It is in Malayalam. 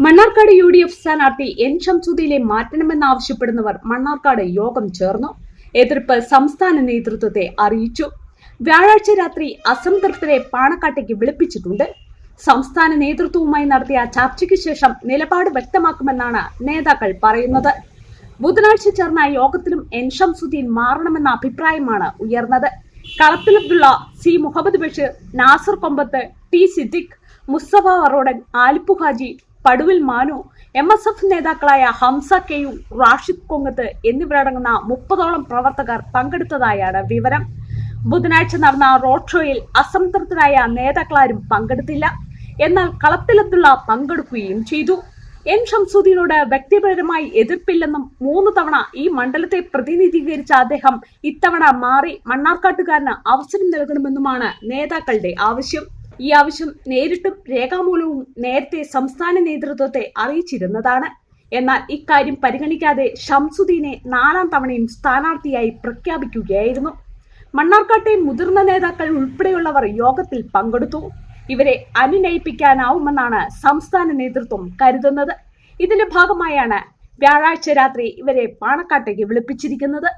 മണ്ണാർക്കാട് UDF സ്ഥാനാർത്ഥി N ഷംസുദ്ദീനെ മാറ്റണമെന്നാവശ്യപ്പെടുന്നവർ മണ്ണാർക്കാട് യോഗം ചേർന്നു. എതിർപ്പ് സംസ്ഥാന നേതൃത്വത്തെ അറിയിച്ചു. വ്യാഴാഴ്ച രാത്രി അസംതൃപ്തരെ പാണക്കാട്ടേക്ക് വിളിപ്പിച്ചിട്ടുണ്ട്. സംസ്ഥാന നേതൃത്വവുമായി നടത്തിയ ചർച്ചയ്ക്ക് ശേഷം നിലപാട് വ്യക്തമാക്കുമെന്നാണ് നേതാക്കൾ പറയുന്നത്. ബുധനാഴ്ച ചേർന്ന യോഗത്തിലും N ഷംസുദ്ദീൻ മാറണമെന്ന അഭിപ്രായമാണ് ഉയർന്നത്. കളത്തിൽ അബ്ദുള്ള, C മുഹമ്മദ് ബഷീർ, നാസർ കൊമ്പത്ത്, T സിദ്ദിഖ്, മുസ്തഫ വറോടൻ, ആലിപ്പു ഹാജി, പടുവിൽ മാനു, MSF നേതാക്കളായ ഹംസ കെയു, റാഷിദ് കൊങ്ങത്ത് എന്നിവരടങ്ങുന്ന 30ഓളം പ്രവർത്തകർ പങ്കെടുത്തതായാണ് വിവരം. ബുധനാഴ്ച നടന്ന റോഡ് ഷോയിൽ അസംതൃപ്തരായ നേതാക്കളാരും പങ്കെടുത്തില്ല. എന്നാൽ കളത്തിലെത്തുള്ള പങ്കെടുക്കുകയും ചെയ്തു. N ഷംസുദ്ദീനോട് വ്യക്തിപരമായി എതിർപ്പില്ലെന്നും 3 തവണ ഈ മണ്ഡലത്തെ പ്രതിനിധീകരിച്ച അദ്ദേഹം ഇത്തവണ മാറി മണ്ണാർക്കാട്ടുകാരന് അവസരം നൽകണമെന്നുമാണ് നേതാക്കളുടെ ആവശ്യം. ഈ ആവശ്യം നേരിട്ടും രേഖാമൂലവും നേരത്തെ സംസ്ഥാന നേതൃത്വത്തെ അറിയിച്ചിരുന്നതാണ്. എന്നാൽ ഇക്കാര്യം പരിഗണിക്കാതെ ഷംസുദ്ദീനെ 4ാം തവണയും സ്ഥാനാർത്ഥിയായി പ്രഖ്യാപിക്കുകയായിരുന്നു. മണ്ണാർക്കാട്ടെ മുതിർന്ന നേതാക്കൾ ഉൾപ്പെടെയുള്ളവർ യോഗത്തിൽ പങ്കെടുത്തു. ഇവരെ അനുനയിപ്പിക്കാനാവുമെന്നാണ് സംസ്ഥാന നേതൃത്വം കരുതുന്നത്. ഇതിന്റെ ഭാഗമായാണ് വ്യാഴാഴ്ച രാത്രി ഇവരെ പാണക്കാട്ടേക്ക് വിളിപ്പിച്ചിരിക്കുന്നത്.